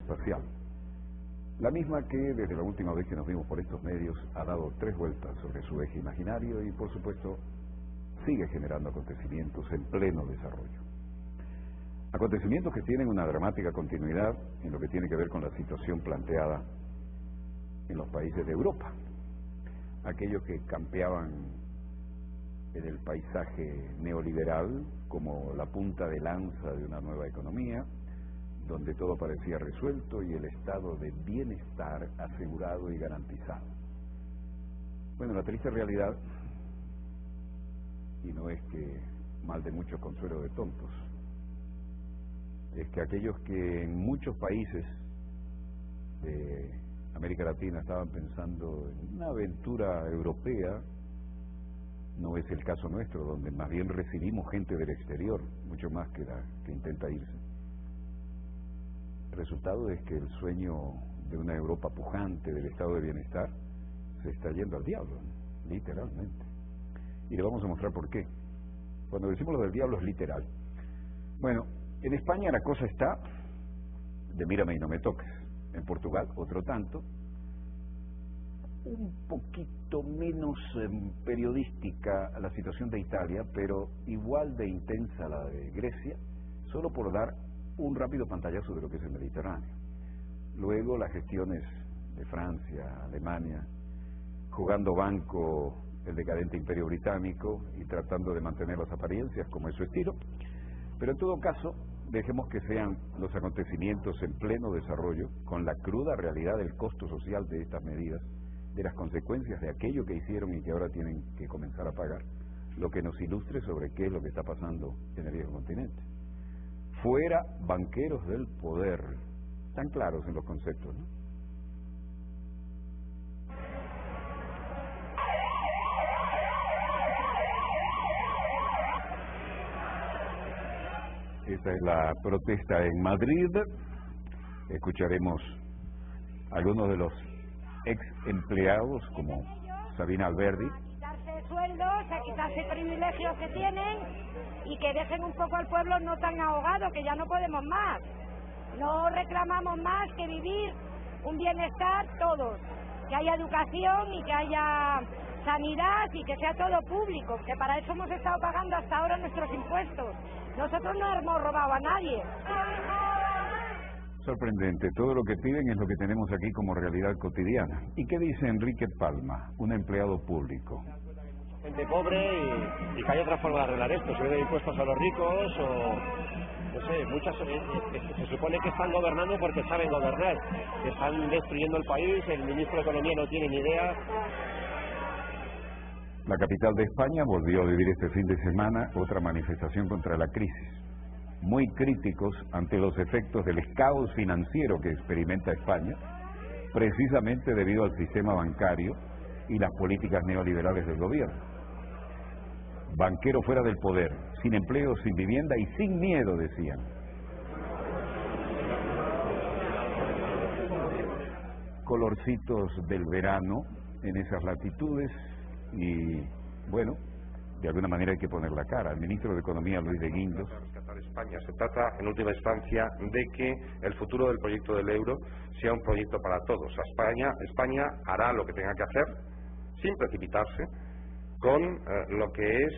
espacial. La misma que desde la última vez que nos vimos por estos medios ha dado 3 vueltas sobre su eje imaginario y por supuesto sigue generando acontecimientos en pleno desarrollo. Acontecimientos que tienen una dramática continuidad en lo que tiene que ver con la situación planteada en los países de Europa. Aquellos que campeaban en el paisaje neoliberal como la punta de lanza de una nueva economía, donde todo parecía resuelto y el estado de bienestar asegurado y garantizado. Bueno, la triste realidad, y no es que mal de mucho consuelo de tontos, es que aquellos que en muchos países de América Latina estaban pensando en una aventura europea, no es el caso nuestro, donde más bien recibimos gente del exterior, mucho más que la que intenta irse. El resultado es que el sueño de una Europa pujante, del estado de bienestar, se está yendo al diablo, literalmente. Y le vamos a mostrar por qué. Cuando decimos lo del diablo es literal. Bueno, en España la cosa está de mírame y no me toques. En Portugal, otro tanto. Un poquito menos periodística la situación de Italia, pero igual de intensa la de Grecia, solo por dar un rápido pantallazo de lo que es el Mediterráneo. Luego las gestiones de Francia, Alemania, jugando banco el decadente Imperio Británico y tratando de mantener las apariencias como es su estilo, pero en todo caso dejemos que sean los acontecimientos en pleno desarrollo, con la cruda realidad del costo social de estas medidas, de las consecuencias de aquello que hicieron y que ahora tienen que comenzar a pagar, lo que nos ilustre sobre qué es lo que está pasando en el viejo continente. Fuera banqueros del poder, tan claros en los conceptos, ¿no? Esta es la protesta en Madrid. Escucharemos a algunos de los ex empleados como Sabina Alberdi. A quitarse sueldos, a quitarse privilegios que tienen y que dejen un poco al pueblo no tan ahogado, que ya no podemos más. No reclamamos más que vivir un bienestar todos, que haya educación y que haya sanidad y que sea todo público, que para eso hemos estado pagando hasta ahora nuestros impuestos. Nosotros no hemos robado a nadie. Sorprendente, todo lo que piden es lo que tenemos aquí como realidad cotidiana. ¿Y qué dice Enrique Palma, un empleado público? Gente pobre y que hay otra forma de arreglar esto, subir impuestos a los ricos o no sé, muchas se supone que están gobernando porque saben gobernar, que están destruyendo el país, el ministro de Economía no tiene ni idea. La capital de España volvió a vivir este fin de semana otra manifestación contra la crisis. Muy críticos ante los efectos del caos financiero que experimenta España, precisamente debido al sistema bancario y las políticas neoliberales del gobierno. Banquero fuera del poder, sin empleo, sin vivienda y sin miedo, decían. Colorcitos del verano en esas latitudes y, bueno, de alguna manera hay que poner la cara. El ministro de Economía, Luis de Guindos. Rescatar España. Se trata, en última instancia, de que el futuro del proyecto del euro sea un proyecto para todos. España hará lo que tenga que hacer, sin precipitarse, con lo que es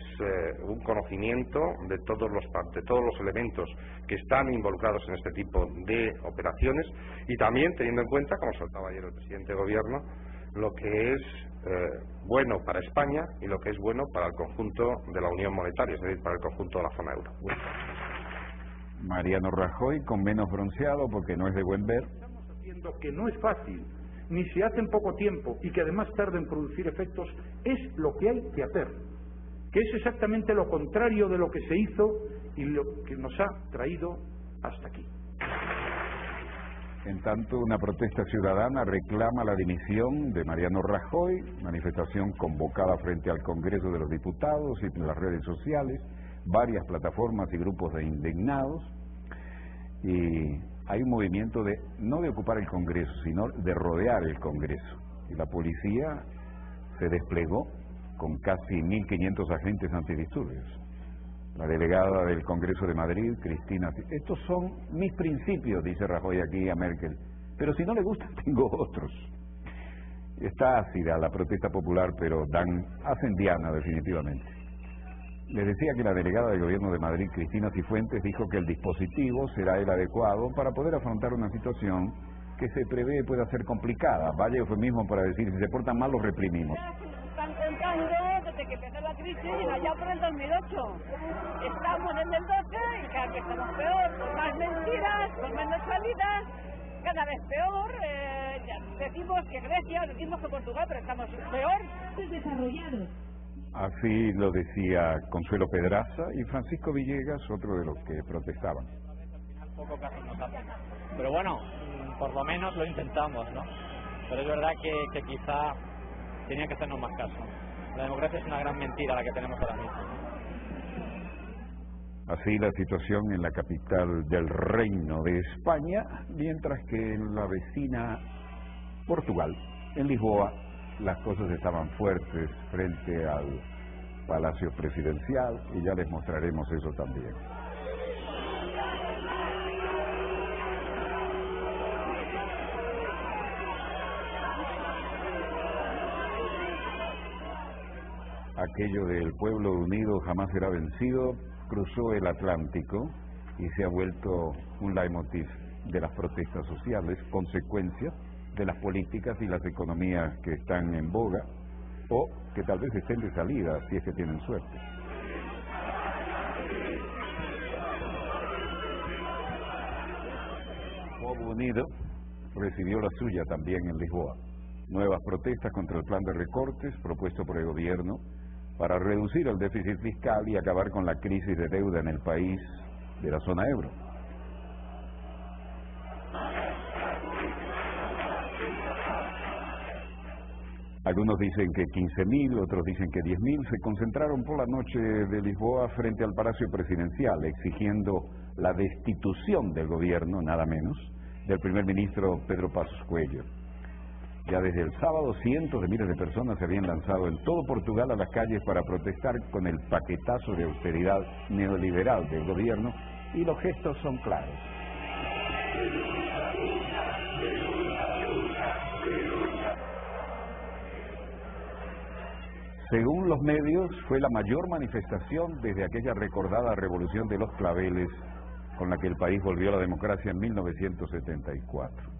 un conocimiento de todos los elementos que están involucrados en este tipo de operaciones y también teniendo en cuenta, como soltaba ayer el presidente de Gobierno, lo que es bueno para España y lo que es bueno para el conjunto de la Unión Monetaria, es decir, para el conjunto de la zona euro. Mariano Rajoy, con menos bronceado porque no es de buen ver. Estamos haciendo que no es fácil, ni se hace en poco tiempo y que además tarda en producir efectos, es lo que hay que hacer, que es exactamente lo contrario de lo que se hizo y lo que nos ha traído hasta aquí. En tanto, una protesta ciudadana reclama la dimisión de Mariano Rajoy, manifestación convocada frente al Congreso de los Diputados y en las redes sociales, varias plataformas y grupos de indignados, y hay un movimiento de no de ocupar el Congreso, sino de rodear el Congreso. Y la policía se desplegó con casi 1.500 agentes antidisturbios. la delegada del Congreso de Madrid, Cristina. Estos son mis principios, dice Rajoy aquí a Merkel, pero si no le gustan, tengo otros. Está ácida la protesta popular, pero hacen diana definitivamente. Les decía que la delegada del Gobierno de Madrid, Cristina Cifuentes, dijo que el dispositivo será el adecuado para poder afrontar una situación que se prevé pueda ser complicada. Vaya eufemismo para decir, si se portan mal los reprimimos. Están tentando desde que empezó la crisis, allá por el 2008. Estamos en el 12 y cada vez estamos peor, con más mentiras, con menos salidas, cada vez peor. Decimos que Grecia, decimos que Portugal, pero estamos peor. Desarrollados. Así lo decía Consuelo Pedraza y Francisco Villegas, otro de los que protestaban. Poco caso nos hace. Pero bueno, por lo menos lo intentamos, ¿no? Pero es verdad que quizá tenía que hacernos más caso. La democracia es una gran mentira la que tenemos ahora mismo. Así la situación en la capital del Reino de España, mientras que en la vecina Portugal, en Lisboa, las cosas estaban fuertes frente al Palacio Presidencial y ya les mostraremos eso también. Aquello del pueblo unido jamás será vencido cruzó el Atlántico y se ha vuelto un leitmotiv de las protestas sociales, consecuencia de las políticas y las economías que están en boga o que tal vez estén de salida si es que tienen suerte. Povo Unido recibió la suya también en Lisboa. Nuevas protestas contra el plan de recortes propuesto por el gobierno para reducir el déficit fiscal y acabar con la crisis de deuda en el país de la zona euro. Algunos dicen que 15.000, otros dicen que 10.000 se concentraron por la noche de Lisboa frente al Palacio Presidencial, exigiendo la destitución del gobierno, nada menos, del primer ministro Pedro Passos Coelho. Ya desde el sábado, cientos de miles de personas se habían lanzado en todo Portugal a las calles para protestar con el paquetazo de austeridad neoliberal del gobierno, y los gestos son claros. Según los medios, fue la mayor manifestación desde aquella recordada revolución de los claveles con la que el país volvió a la democracia en 1974.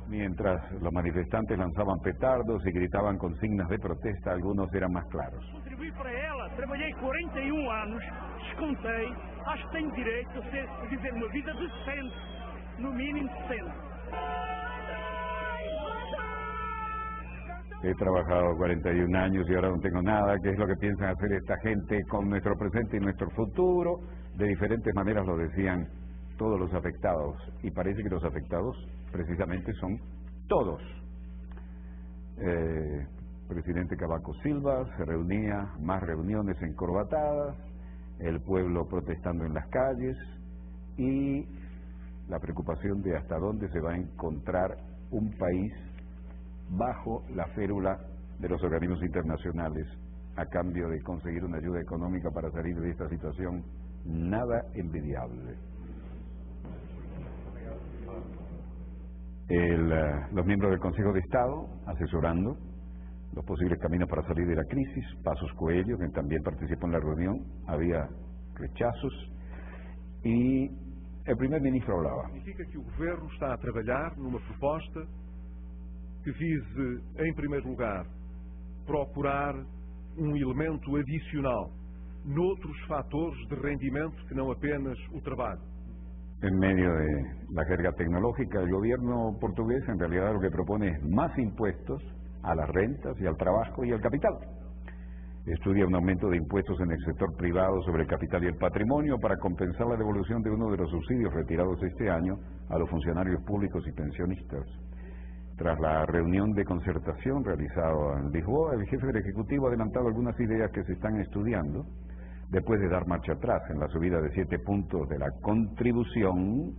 Mientras los manifestantes lanzaban petardos y gritaban consignas de protesta, algunos eran más claros. Contribuí para ela, trabalhei 41 anos, descontei, acho que tenho direito a viver uma vida decente, no mínimo decente. He trabajado 41 años y ahora no tengo nada. ¿Qué es lo que piensan hacer esta gente con nuestro presente y nuestro futuro? De diferentes maneras lo decían todos los afectados. Y parece que los afectados precisamente son todos. Presidente Cavaco Silva se reunía, más reuniones encorbatadas, el pueblo protestando en las calles y la preocupación de hasta dónde se va a encontrar un país bajo la férula de los organismos internacionales a cambio de conseguir una ayuda económica para salir de esta situación nada envidiable. Los miembros del Consejo de Estado asesorando los posibles caminos para salir de la crisis. Passos Coelho, que también participó en la reunión, había rechazos y el primer ministro hablaba. Significa que o governo está a trabalhar numa proposta que vise, em primeiro lugar, procurar elemento adicional noutros fatores de rendimento que não apenas o trabalho. En medio de la jerga tecnológica, el gobierno portugués en realidad lo que propone es más impuestos a las rentas y al trabajo y al capital. Estudia un aumento de impuestos en el sector privado sobre el capital y el patrimonio para compensar la devolución de uno de los subsidios retirados este año a los funcionarios públicos y pensionistas. Tras la reunión de concertación realizada en Lisboa, el jefe del Ejecutivo ha adelantado algunas ideas que se están estudiando después de dar marcha atrás en la subida de 7 puntos de la contribución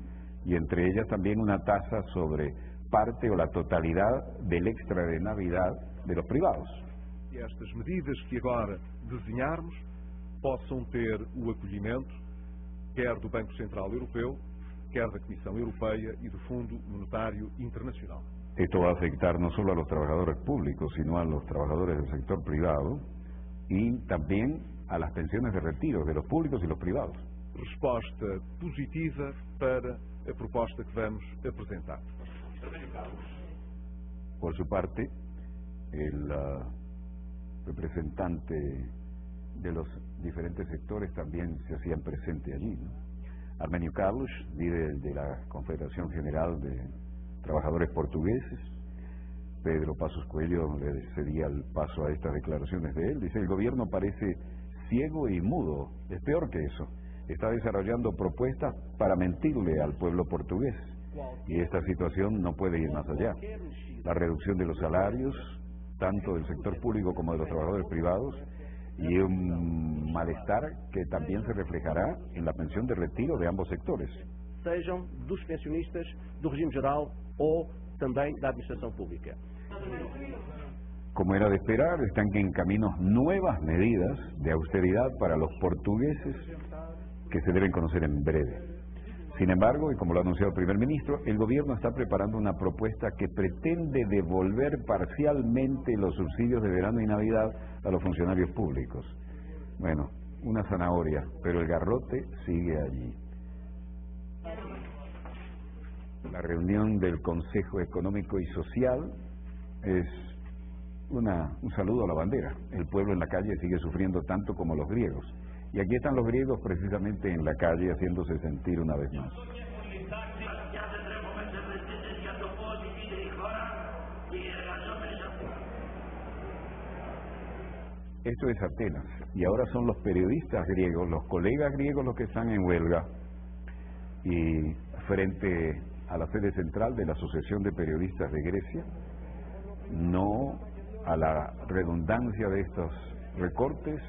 y entre ellas también una tasa sobre parte o la totalidad del extra de Navidad de los privados. que estas medidas que agora desenharmos possam ter o acolhimento quer do Banco Central Europeu, quer da Comisión Europea y del Fondo Monetario Internacional. Esto va a afectar no solo a los trabajadores públicos, sino a los trabajadores del sector privado y también a las pensiones de retiro de los públicos y los privados. Resposta positiva para a proposta que vamos apresentar. Por su parte, el representante de los diferentes sectores también se hacían presente allí, ¿no? Armenio Carlos, líder de la Confederación General de Trabajadores Portugueses. Pedro Passos Coelho le cedía el paso a estas declaraciones de él. Dice: el gobierno parece ciego y mudo, es peor que eso, está desarrollando propuestas para mentirle al pueblo portugués, y esta situación no puede ir más allá. La reducción de los salarios, tanto del sector público como de los trabajadores privados, y un malestar que también se reflejará en la pensión de retiro de ambos sectores. Sejam dos pensionistas do regime geral ou também da administração pública. Como era de esperar, están en caminos nuevas medidas de austeridad para los portugueses que se deben conocer en breve. Sin embargo, y como lo ha anunciado el primer ministro, el gobierno está preparando una propuesta que pretende devolver parcialmente los subsidios de verano y Navidad a los funcionarios públicos. Bueno, una zanahoria, pero el garrote sigue allí. La reunión del Consejo Económico y Social es un saludo a la bandera. El pueblo en la calle sigue sufriendo tanto como los griegos. Y aquí están los griegos precisamente en la calle haciéndose sentir una vez más. Esto es Atenas, y ahora son los periodistas griegos, los colegas griegos los que están en huelga, y frente a la sede central de la Asociación de Periodistas de Grecia, no a la redundancia de estos recortes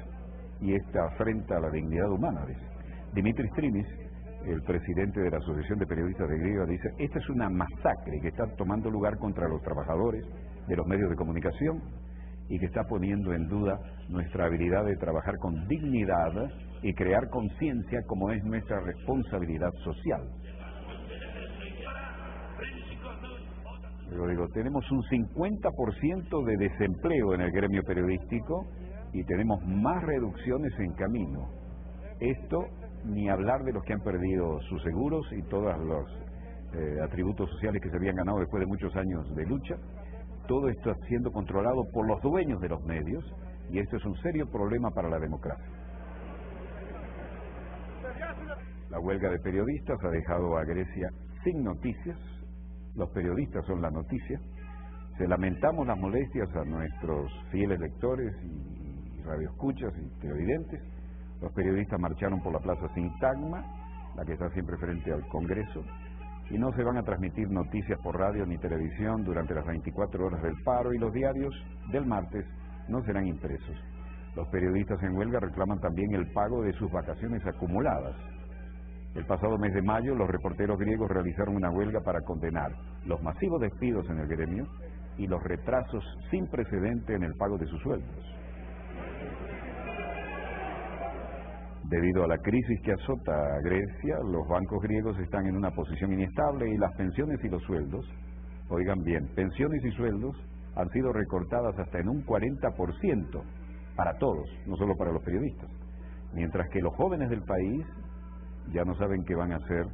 y esta afrenta a la dignidad humana. Dimitris Trimis, el presidente de la Asociación de Periodistas de Grecia, dice: esta es una masacre que está tomando lugar contra los trabajadores de los medios de comunicación y que está poniendo en duda nuestra habilidad de trabajar con dignidad y crear conciencia como es nuestra responsabilidad social. Yo digo, tenemos un 50% de desempleo en el gremio periodístico y tenemos más reducciones en camino. Esto ni hablar de los que han perdido sus seguros y todos los atributos sociales que se habían ganado después de muchos años de lucha. Todo esto siendo controlado por los dueños de los medios, y esto es un serio problema para la democracia. La huelga de periodistas ha dejado a Grecia sin noticias. Los periodistas son la noticia. Se lamentamos las molestias a nuestros fieles lectores y radioescuchas y televidentes. Los periodistas marcharon por la plaza Sintagma, la que está siempre frente al Congreso, y no se van a transmitir noticias por radio ni televisión durante las 24 horas del paro, y los diarios del martes no serán impresos. Los periodistas en huelga reclaman también el pago de sus vacaciones acumuladas. El pasado mes de mayo, los reporteros griegos realizaron una huelga para condenar los masivos despidos en el gremio y los retrasos sin precedente en el pago de sus sueldos. Debido a la crisis que azota a Grecia, los bancos griegos están en una posición inestable y las pensiones y los sueldos, oigan bien, pensiones y sueldos han sido recortadas hasta en un 40% para todos, no solo para los periodistas, mientras que los jóvenes del país ya no saben qué van a hacer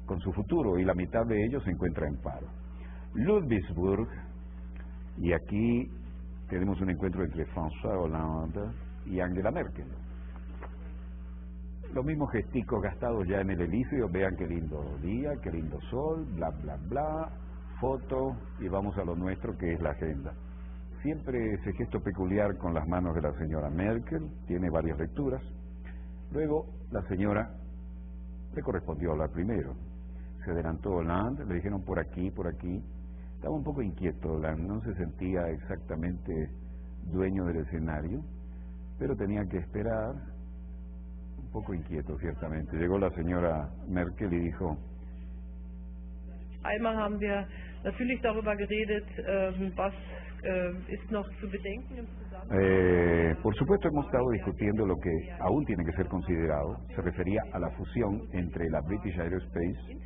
con su futuro y la mitad de ellos se encuentra en paro. Ludwigsburg, y aquí tenemos un encuentro entre François Hollande y Angela Merkel. Los mismos gesticos gastados ya en el Elíseo, vean qué lindo día, qué lindo sol, bla, bla, bla, foto, y vamos a lo nuestro, que es la agenda. Siempre ese gesto peculiar con las manos de la señora Merkel, tiene varias lecturas. Luego, la señora le correspondió hablar primero. Se adelantó Hollande, le dijeron por aquí, por aquí. Estaba un poco inquieto Hollande, no se sentía exactamente dueño del escenario, pero tenía que esperar. Un poco inquieto, ciertamente. Llegó la señora Merkel y dijo: Einmal haben wir natürlich darüber geredet, was ist noch zu bedenken im Por supuesto hemos estado discutiendo lo que aún tiene que ser considerado. Se refería a la fusión entre la British Aerospace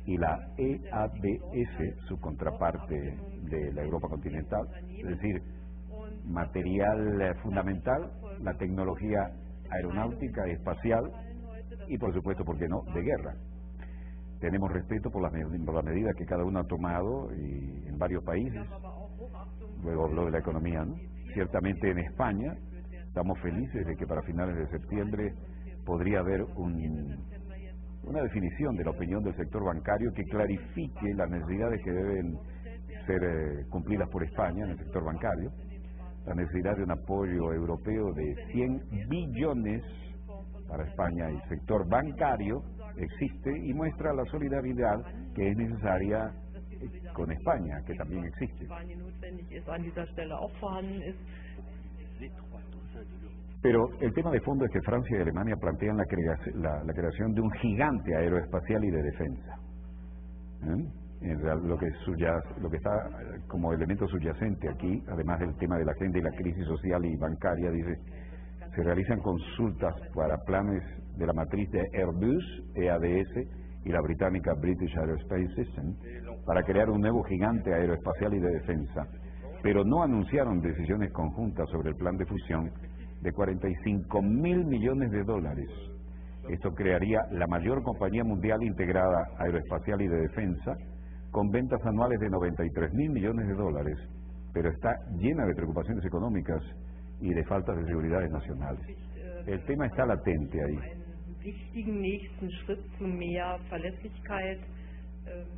y la EADS, su contraparte de la Europa continental, es decir, material fundamental, la tecnología aeronáutica, espacial y por supuesto, ¿por qué no?, de guerra. Tenemos respeto por las medidas que cada uno ha tomado y en varios países. Luego habló de la economía, ¿no? Ciertamente en España estamos felices de que para finales de septiembre podría haber una definición de la opinión del sector bancario que clarifique las necesidades que deben ser cumplidas por España en el sector bancario, la necesidad de un apoyo europeo de 100 billones para España. El sector bancario existe y muestra la solidaridad que es necesaria con España, que también existe. Pero el tema de fondo es que Francia y Alemania plantean la creación de un gigante aeroespacial y de defensa. En realidad, lo que está como elemento subyacente aquí, además del tema de la agenda y la crisis social y bancaria, dice, se realizan consultas para planes de la matriz de Airbus, EADS, y la británica British Aerospace System, para crear un nuevo gigante aeroespacial y de defensa, pero no anunciaron decisiones conjuntas sobre el plan de fusión de 45.000 millones de dólares. Esto crearía la mayor compañía mundial integrada aeroespacial y de defensa, con ventas anuales de 93.000 millones de dólares, pero está llena de preocupaciones económicas y de faltas de seguridad nacionales. El tema está latente ahí.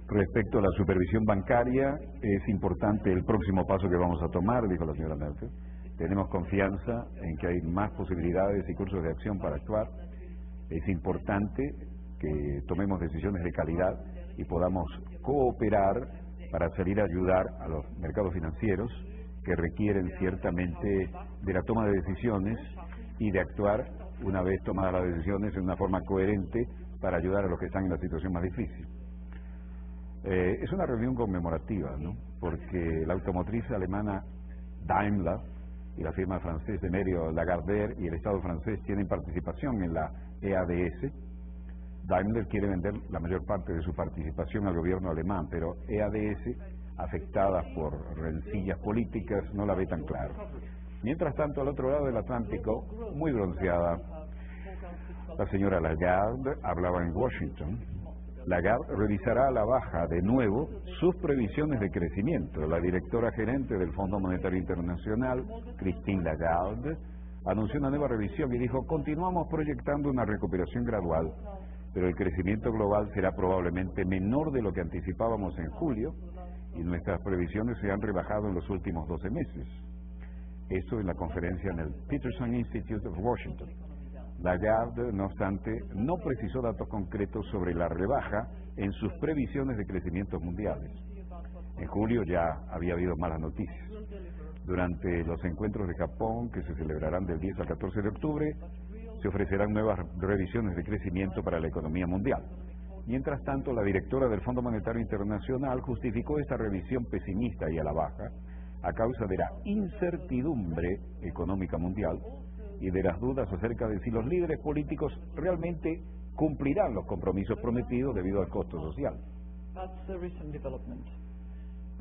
Respecto a la supervisión bancaria, es importante el próximo paso que vamos a tomar, dijo la señora Merkel. Tenemos confianza en que hay más posibilidades y cursos de acción para actuar. Es importante que tomemos decisiones de calidad y podamos cooperar para salir a ayudar a los mercados financieros que requieren ciertamente de la toma de decisiones y de actuar una vez tomadas las decisiones en una forma coherente para ayudar a los que están en la situación más difícil. Es una reunión conmemorativa, ¿no? Porque la automotriz alemana Daimler y la firma francesa de Medio Lagardère y el Estado francés tienen participación en la EADS. Daimler quiere vender la mayor parte de su participación al gobierno alemán, pero EADS, afectada por rencillas políticas, no la ve tan claro. Mientras tanto, al otro lado del Atlántico, muy bronceada, la señora Lagarde hablaba en Washington. Lagarde revisará a la baja de nuevo sus previsiones de crecimiento. La directora gerente del Fondo Monetario Internacional, Christine Lagarde, anunció una nueva revisión y dijo: continuamos proyectando una recuperación gradual, pero el crecimiento global será probablemente menor de lo que anticipábamos en julio y nuestras previsiones se han rebajado en los últimos 12 meses. Esto en la conferencia en el Peterson Institute of Washington. Lagarde, no obstante, no precisó datos concretos sobre la rebaja en sus previsiones de crecimiento mundiales. En julio ya había habido malas noticias. Durante los encuentros de Japón, que se celebrarán del 10 al 14 de octubre, se ofrecerán nuevas revisiones de crecimiento para la economía mundial. Mientras tanto, la directora del Fondo Monetario Internacional justificó esta revisión pesimista y a la baja a causa de la incertidumbre económica mundial y de las dudas acerca de si los líderes políticos realmente cumplirán los compromisos prometidos debido al costo social. That's the recent development.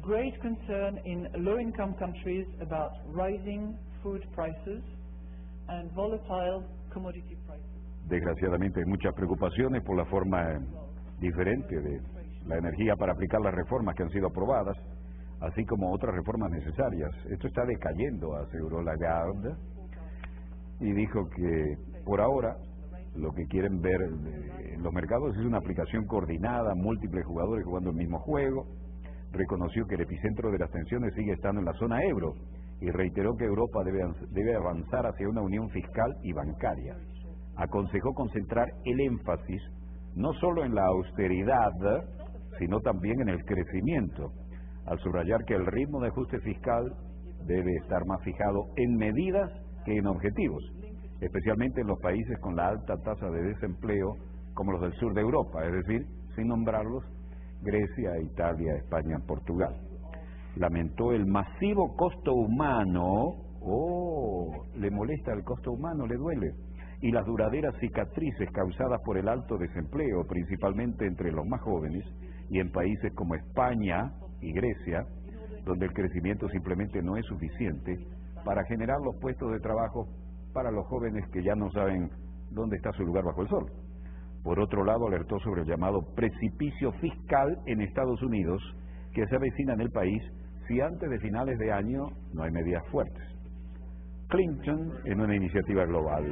Great concern in low-income countries about rising food prices and volatile commodity prices. Desgraciadamente hay muchas preocupaciones por la forma diferente de la energía para aplicar las reformas que han sido aprobadas, así como otras reformas necesarias. Esto está decayendo, aseguró Lagarde, y dijo que por ahora lo que quieren ver en los mercados es una aplicación coordinada, múltiples jugadores jugando el mismo juego. Reconoció que el epicentro de las tensiones sigue estando en la zona euro y reiteró que Europa debe avanzar hacia una unión fiscal y bancaria. Aconsejó concentrar el énfasis no solo en la austeridad, sino también en el crecimiento, al subrayar que el ritmo de ajuste fiscal debe estar más fijado en medidas que en objetivos, especialmente en los países con la alta tasa de desempleo como los del sur de Europa, es decir, sin nombrarlos, Grecia, Italia, España, Portugal. Lamentó el masivo costo humano, le molesta el costo humano, le duele, y las duraderas cicatrices causadas por el alto desempleo, principalmente entre los más jóvenes, y en países como España y Grecia, donde el crecimiento simplemente no es suficiente para generar los puestos de trabajo para los jóvenes que ya no saben dónde está su lugar bajo el sol. Por otro lado, alertó sobre el llamado precipicio fiscal en Estados Unidos que se avecina en el país si antes de finales de año no hay medidas fuertes. Clinton en una iniciativa global.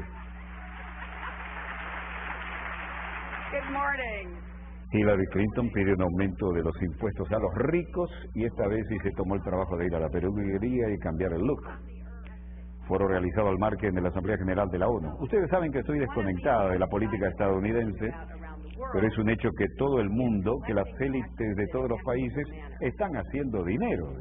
Good morning. Hillary Clinton pide un aumento de los impuestos a los ricos y esta vez sí se tomó el trabajo de ir a la peluquería y cambiar el look. Foro realizado al margen de la Asamblea General de la ONU. Ustedes saben que estoy desconectada de la política estadounidense, pero es un hecho que todo el mundo, que las élites de todos los países están haciendo dinero.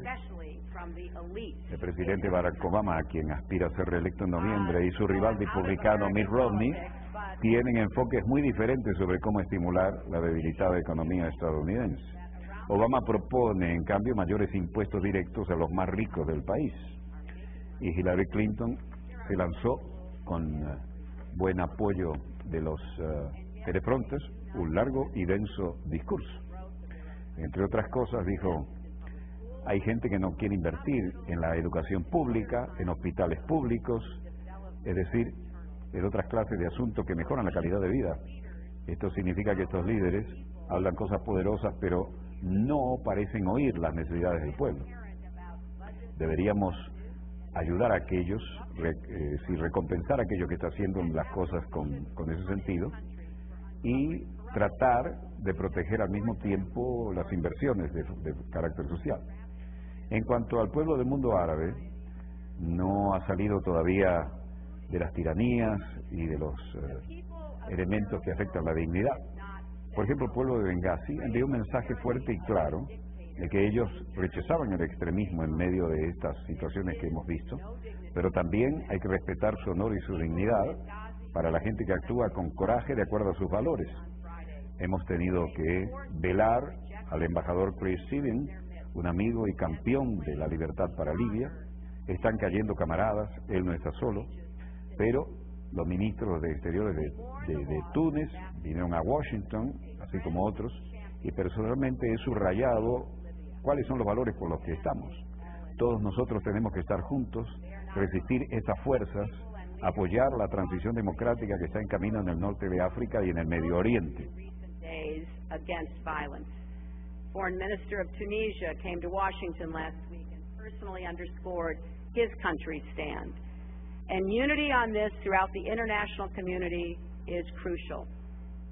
El presidente Barack Obama, a quien aspira a ser reelecto en noviembre, y su rival republicano Mitt Romney tienen enfoques muy diferentes sobre cómo estimular la debilitada economía estadounidense. Obama propone, en cambio, mayores impuestos directos a los más ricos del país. Y Hillary Clinton se lanzó, con buen apoyo de los teleprompters, un largo y denso discurso. Entre otras cosas, dijo: hay gente que no quiere invertir en la educación pública, en hospitales públicos, es decir, en otras clases de asuntos que mejoran la calidad de vida. Esto significa que estos líderes hablan cosas poderosas, pero no parecen oír las necesidades del pueblo. Deberíamos ayudar a aquellos, recompensar a aquellos que están haciendo las cosas con ese sentido y tratar de proteger al mismo tiempo las inversiones de carácter social. En cuanto al pueblo del mundo árabe, no ha salido todavía de las tiranías y de los elementos que afectan la dignidad. Por ejemplo, el pueblo de Benghazi envió un mensaje fuerte y claro de que ellos rechazaban el extremismo en medio de estas situaciones que hemos visto, pero también hay que respetar su honor y su dignidad para la gente que actúa con coraje de acuerdo a sus valores. Hemos tenido que velar al embajador Chris Stevens, un amigo y campeón de la libertad para Libia. Están cayendo camaradas, él no está solo, pero los ministros de Exteriores de Túnez vinieron a Washington, así como otros, y personalmente he subrayado cuáles son los valores por los que estamos. Todos nosotros tenemos que estar juntos, resistir estas fuerzas, apoyar la transición democrática que está en camino en el norte de África y en el Medio Oriente. Foreign Minister of Tunisia came to Washington last week and personally underscored his country's stand. And unity on this throughout the international community is crucial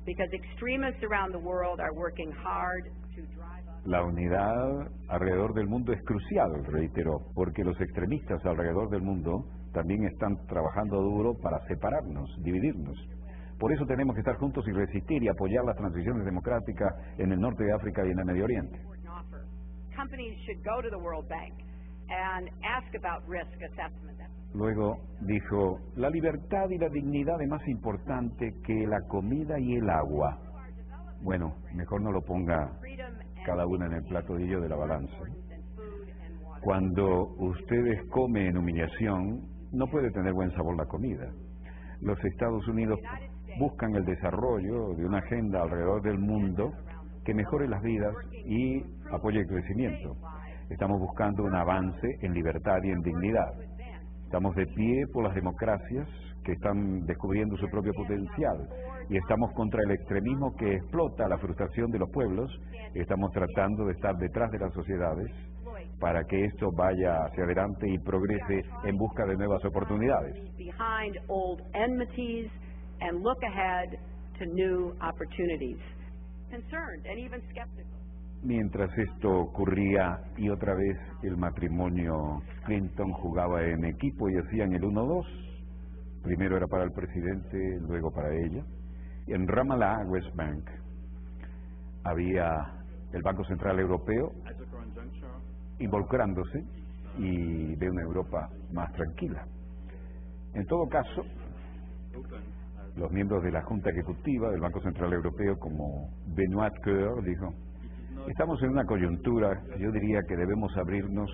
because extremists around the world are working hard to drive up. La unidad alrededor del mundo es crucial, reiteró, porque los extremistas alrededor del mundo también están trabajando duro para separarnos, dividirnos. Por eso tenemos que estar juntos y resistir y apoyar las transiciones democráticas en el norte de África y en el Medio Oriente. Luego dijo: la libertad y la dignidad es más importante que la comida y el agua. Bueno, mejor no lo ponga cada una en el platillo de la balanza. Cuando ustedes comen en humillación, no puede tener buen sabor la comida. Los Estados Unidos buscan el desarrollo de una agenda alrededor del mundo que mejore las vidas y apoye el crecimiento. Estamos buscando un avance en libertad y en dignidad. Estamos de pie por las democracias que están descubriendo su propio potencial y estamos contra el extremismo que explota la frustración de los pueblos. Estamos tratando de estar detrás de las sociedades para que esto vaya hacia adelante y progrese en busca de nuevas oportunidades. And look ahead to new opportunities. Concerned and even skeptical. Mientras esto ocurría y otra vez el matrimonio Clinton jugaba en equipo y hacían el 1-2. Primero era para el presidente, luego para ella. Y en Ramallah, West Bank, había el Banco Central Europeo involucrándose y de una Europa más tranquila. En todo caso, los miembros de la Junta Ejecutiva del Banco Central Europeo, como Benoît Cœur, dijo: Estamos en una coyuntura, yo diría que debemos abrirnos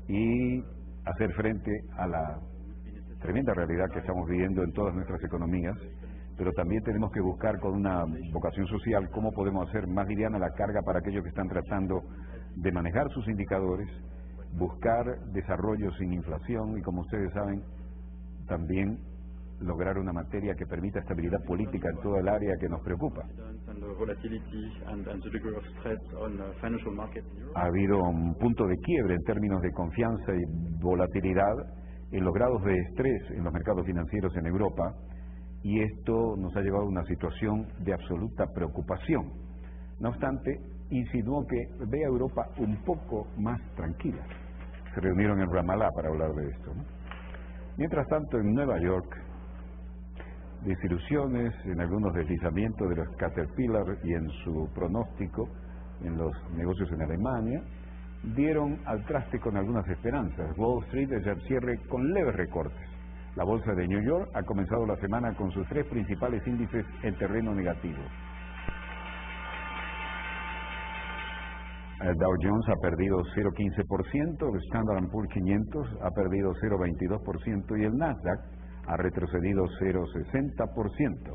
y hacer frente a la tremenda realidad que estamos viviendo en todas nuestras economías, pero también tenemos que buscar con una vocación social cómo podemos hacer más liviana la carga para aquellos que están tratando de manejar sus indicadores, buscar desarrollo sin inflación y, como ustedes saben, también lograr una materia que permita estabilidad política en toda el área que nos preocupa. Ha habido un punto de quiebre en términos de confianza y volatilidad en los grados de estrés en los mercados financieros en Europa, y esto nos ha llevado a una situación de absoluta preocupación. No obstante, insinuó que ve a Europa un poco más tranquila. Se reunieron en Ramallah para hablar de esto, ¿no? Mientras tanto, en Nueva York, desilusiones, en algunos deslizamientos de los Caterpillar y en su pronóstico en los negocios en Alemania, dieron al traste con algunas esperanzas. Wall Street desde el cierre con leves recortes. La bolsa de New York ha comenzado la semana con sus 3 principales índices en terreno negativo. El Dow Jones ha perdido 0,15%, el Standard & Poor's 500 ha perdido 0,22% y el Nasdaq ha retrocedido 0,60%.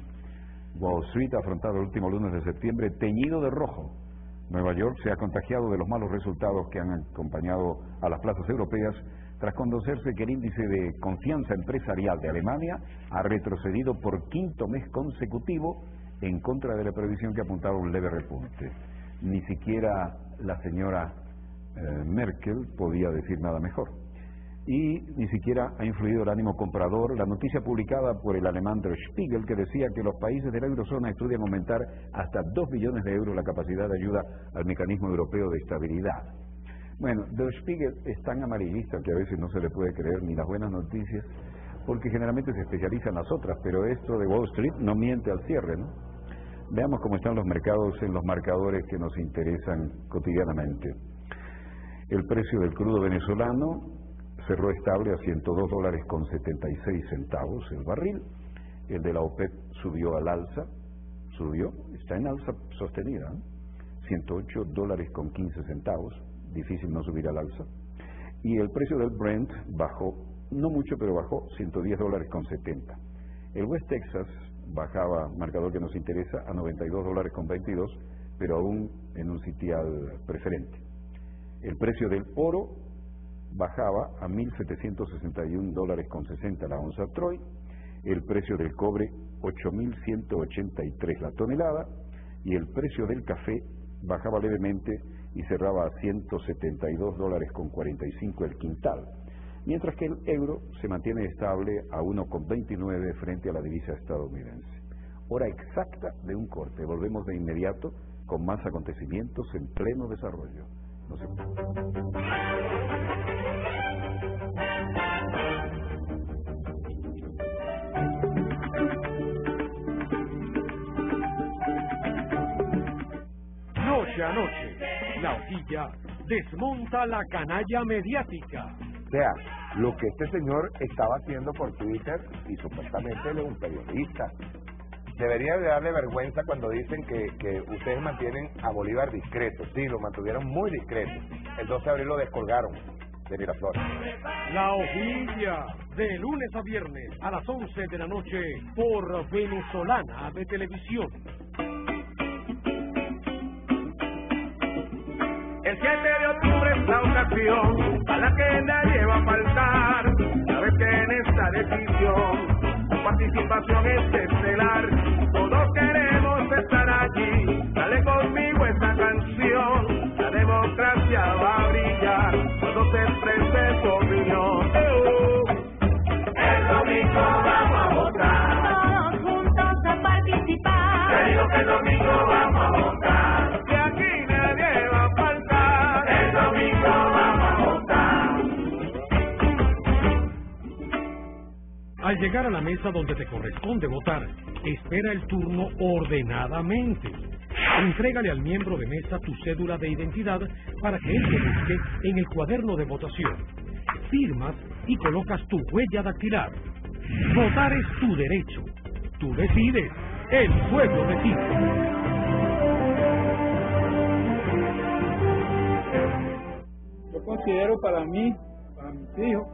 Wall Street ha afrontado el último lunes de septiembre teñido de rojo. Nueva York se ha contagiado de los malos resultados que han acompañado a las plazas europeas tras conocerse que el índice de confianza empresarial de Alemania ha retrocedido por 5º mes consecutivo en contra de la previsión que apuntaba a un leve repunte. Ni siquiera la señora Merkel podía decir nada mejor. Y ni siquiera ha influido el ánimo comprador la noticia publicada por el alemán Der Spiegel, que decía que los países de la eurozona estudian aumentar hasta 2 billones de euros la capacidad de ayuda al mecanismo europeo de estabilidad. Bueno, Der Spiegel es tan amarillista que a veces no se le puede creer ni las buenas noticias, porque generalmente se especializa en las otras, pero esto de Wall Street no miente al cierre, ¿no? Veamos cómo están los mercados en los marcadores que nos interesan cotidianamente. El precio del crudo venezolano cerró estable a $102.76 el barril. El de la OPEP subió al alza, está en alza sostenida, ¿no? $108.15, difícil no subir al alza. Y el precio del Brent bajó, no mucho, pero bajó $110.70. El West Texas bajaba, marcador que nos interesa, a $92.22, pero aún en un sitial preferente. El precio del oro bajaba a $1.761.60 la onza Troy. El precio del cobre, 8.183 la tonelada. Y el precio del café bajaba levemente y cerraba a $172.45 el quintal. Mientras que el euro se mantiene estable a 1,29 frente a la divisa estadounidense. Hora exacta de un corte. Volvemos de inmediato con más acontecimientos en pleno desarrollo. No se... Noche a noche, la hojilla desmonta la canalla mediática. O sea, lo que este señor estaba haciendo por Twitter, y supuestamente él es un periodista, debería de darle vergüenza cuando dicen que ustedes mantienen a Bolívar discreto. Sí, lo mantuvieron muy discreto. El 12 de abril lo descolgaron de Miraflores. La hojilla, de lunes a viernes a las 11 de la noche por Venezolana de Televisión. El 7 de octubre es la ocasión a la que nadie va a faltar. Sabes que en esta decisión tu participación es estelar. Todos queremos estar allí. Dale conmigo esta canción. La democracia va a brillar cuando se exprese tu opinión. El domingo vamos a votar. Todos juntos a participar. Te digo que el domingo vamos a votar. Y aquí nadie va a faltar. El domingo vamos a votar. Al llegar a la mesa donde te corresponde votar, espera el turno ordenadamente. Entrégale al miembro de mesa tu cédula de identidad para que él te busque en el cuaderno de votación. Firmas y colocas tu huella dactilar. Votar es tu derecho. Tú decides. El pueblo decide. considero para mí, para mis hijos,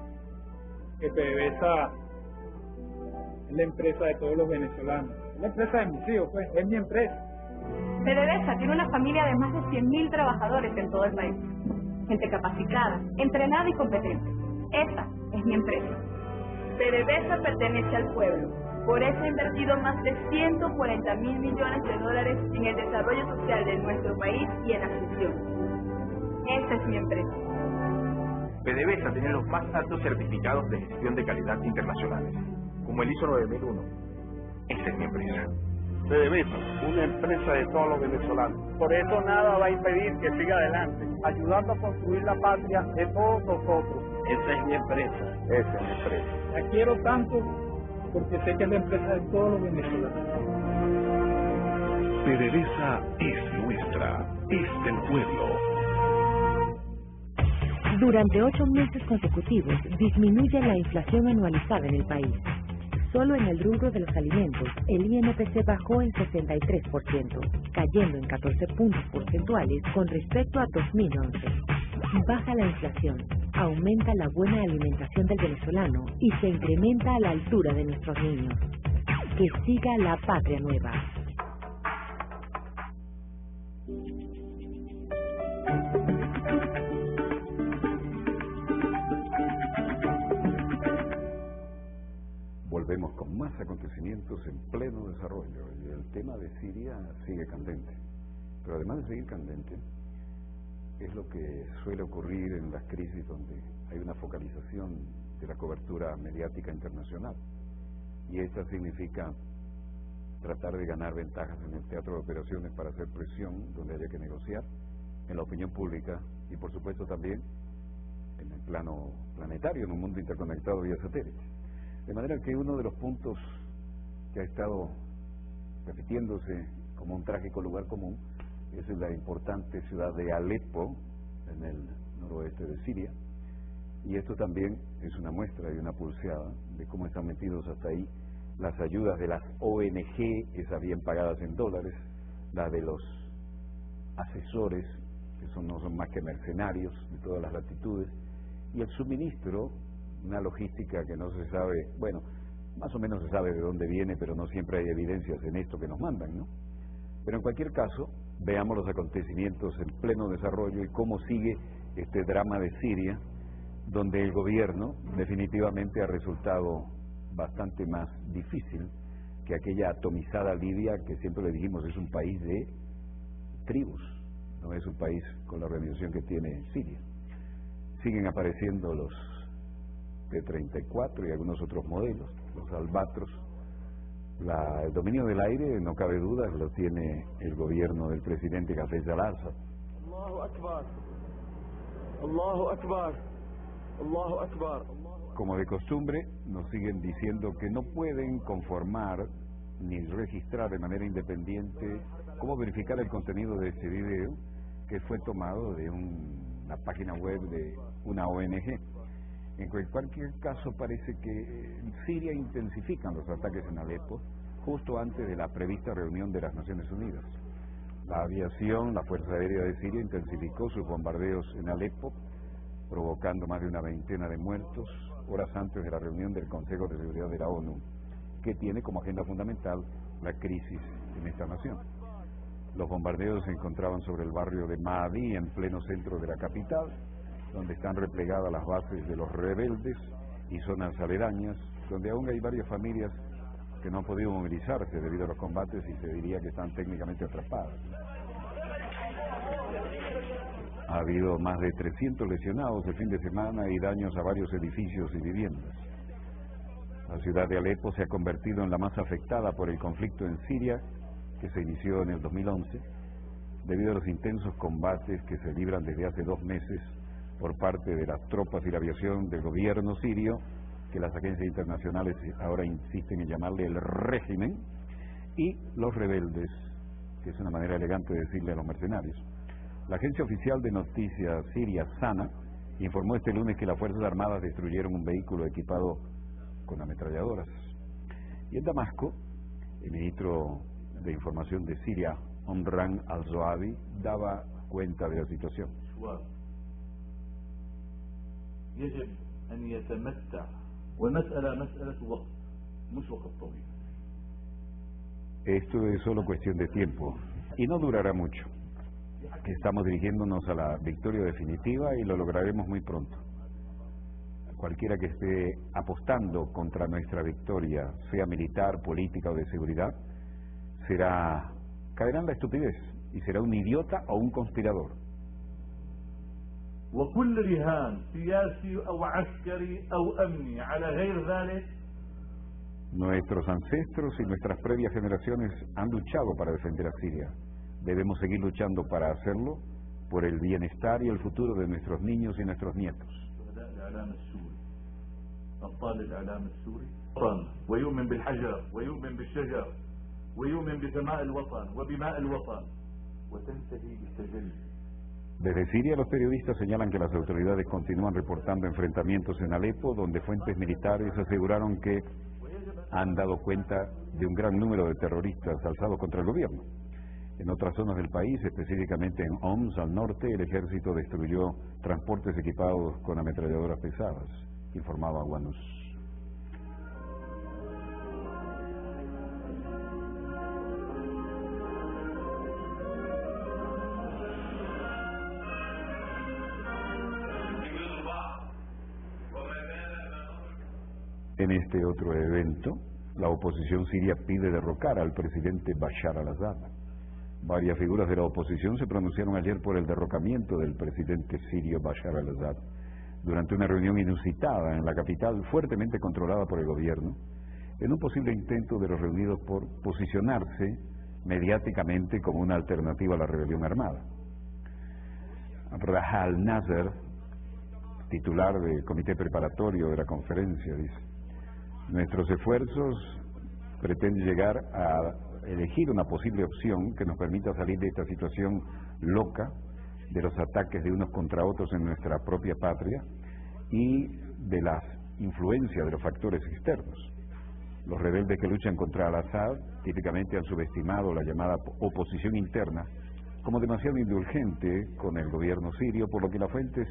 que PDVSA es la empresa de todos los venezolanos. Es la empresa de mis hijos, pues, es mi empresa. PDVSA tiene una familia de más de 100.000 trabajadores en todo el país. Gente capacitada, entrenada y competente. Esa es mi empresa. PDVSA pertenece al pueblo. Por eso ha invertido más de 140.000 millones de dólares en el desarrollo social de nuestro país y en la gestión. Esa es mi empresa. PDVSA tiene los más altos certificados de gestión de calidad internacionales, como el ISO 9001. Esa es mi empresa. PDVSA, una empresa de todos los venezolanos. Por eso nada va a impedir que siga adelante, ayudando a construir la patria de todos nosotros. Esa es mi empresa. Esa es mi empresa. La quiero tanto porque sé que es la empresa de todos los venezolanos. PDVSA es nuestra, es del pueblo. Durante 8 meses consecutivos disminuye la inflación anualizada en el país. Solo en el rubro de los alimentos, el INPC bajó en 63%, cayendo en 14 puntos porcentuales con respecto a 2011. Baja la inflación, aumenta la buena alimentación del venezolano y se incrementa a la altura de nuestros niños. Que siga la patria nueva. Volvemos con más acontecimientos en pleno desarrollo y el tema de Siria sigue candente. Pero además de seguir candente, es lo que suele ocurrir en las crisis donde hay una focalización de la cobertura mediática internacional. Y esta significa tratar de ganar ventajas en el teatro de operaciones para hacer presión donde haya que negociar, en la opinión pública y por supuesto también en el plano planetario, en un mundo interconectado vía satélite. De manera que uno de los puntos que ha estado repitiéndose como un trágico lugar común es en la importante ciudad de Alepo, en el noroeste de Siria, y esto también es una muestra y una pulseada de cómo están metidos hasta ahí las ayudas de las ONG, esas bien pagadas en dólares, las de los asesores, que no son más que mercenarios de todas las latitudes, y el suministro, una logística que no se sabe, bueno, más o menos se sabe de dónde viene, pero no siempre hay evidencias en esto que nos mandan, ¿no? Pero en cualquier caso, veamos los acontecimientos en pleno desarrollo y cómo sigue este drama de Siria, donde el gobierno definitivamente ha resultado bastante más difícil que aquella atomizada Libia que siempre le dijimos es un país de tribus, no es un país con la organización que tiene Siria. Siguen apareciendo los T-34 y algunos otros modelos, los Albatros. El dominio del aire, no cabe duda, lo tiene el gobierno del presidente Hafez al-Assad. Allahu Akbar. Allahu Akbar. Allahu Akbar. Como de costumbre, nos siguen diciendo que no pueden conformar ni registrar de manera independiente cómo verificar el contenido de este video que fue tomado de una página web de una ONG. En cualquier caso, parece que en Siria intensifican los ataques en Alepo justo antes de la prevista reunión de las Naciones Unidas. La aviación, la Fuerza Aérea de Siria intensificó sus bombardeos en Alepo, provocando más de una veintena de muertos, horas antes de la reunión del Consejo de Seguridad de la ONU, que tiene como agenda fundamental la crisis en esta nación. Los bombardeos se encontraban sobre el barrio de Maadi, en pleno centro de la capital, donde están replegadas las bases de los rebeldes y zonas aledañas, donde aún hay varias familias que no han podido movilizarse debido a los combates y se diría que están técnicamente atrapadas. Ha habido más de 300 lesionados el fin de semana y daños a varios edificios y viviendas. La ciudad de Alepo se ha convertido en la más afectada por el conflicto en Siria, que se inició en el 2011, debido a los intensos combates que se libran desde hace 2 meses por parte de las tropas y la aviación del gobierno sirio, que las agencias internacionales ahora insisten en llamarle el régimen, y los rebeldes, que es una manera elegante de decirle a los mercenarios. La agencia oficial de noticias siria, SANA, informó este lunes que las Fuerzas Armadas destruyeron un vehículo equipado con ametralladoras. Y en Damasco, el ministro de Información de Siria, Omran al-Zoabi, daba cuenta de la situación. يجب أن يتمتع والمسألة مسألة وقت مش وقت طويل. Esto es solo cuestión de tiempo y no durará mucho. Estamos dirigiéndonos a la victoria definitiva y lo lograremos muy pronto. Cualquiera que esté apostando contra nuestra victoria, sea militar, política o de seguridad, caerá en la estupidez y será un idiota o un conspirador. وكل رهان سياسي أو عسكري أو أمني على غير ذلك. Nuestros ancestros y nuestras previas generaciones han luchado para defender a Siria. Debemos seguir luchando para hacerlo por el bienestar y el futuro de nuestros niños y nuestros nietos. أبطال الإعلام السوري ويؤمن بالحجر ويؤمن بالشجر ويؤمن بسماء الوطن وبماء الوطن وتنتهي بالتجلي. Desde Siria, los periodistas señalan que las autoridades continúan reportando enfrentamientos en Alepo, donde fuentes militares aseguraron que han dado cuenta de un gran número de terroristas alzados contra el gobierno. En otras zonas del país, específicamente en Homs, al norte, el ejército destruyó transportes equipados con ametralladoras pesadas, informaba Wanus. En este otro evento, la oposición siria pide derrocar al presidente Bashar al-Assad. Varias figuras de la oposición se pronunciaron ayer por el derrocamiento del presidente sirio Bashar al-Assad durante una reunión inusitada en la capital fuertemente controlada por el gobierno, en un posible intento de los reunidos por posicionarse mediáticamente como una alternativa a la rebelión armada. Raja al-Nasser, titular del comité preparatorio de la conferencia, dice: nuestros esfuerzos pretenden llegar a elegir una posible opción que nos permita salir de esta situación loca de los ataques de unos contra otros en nuestra propia patria y de las influencias de los factores externos. Los rebeldes que luchan contra al-Assad típicamente han subestimado la llamada oposición interna como demasiado indulgente con el gobierno sirio, por lo que las fuentes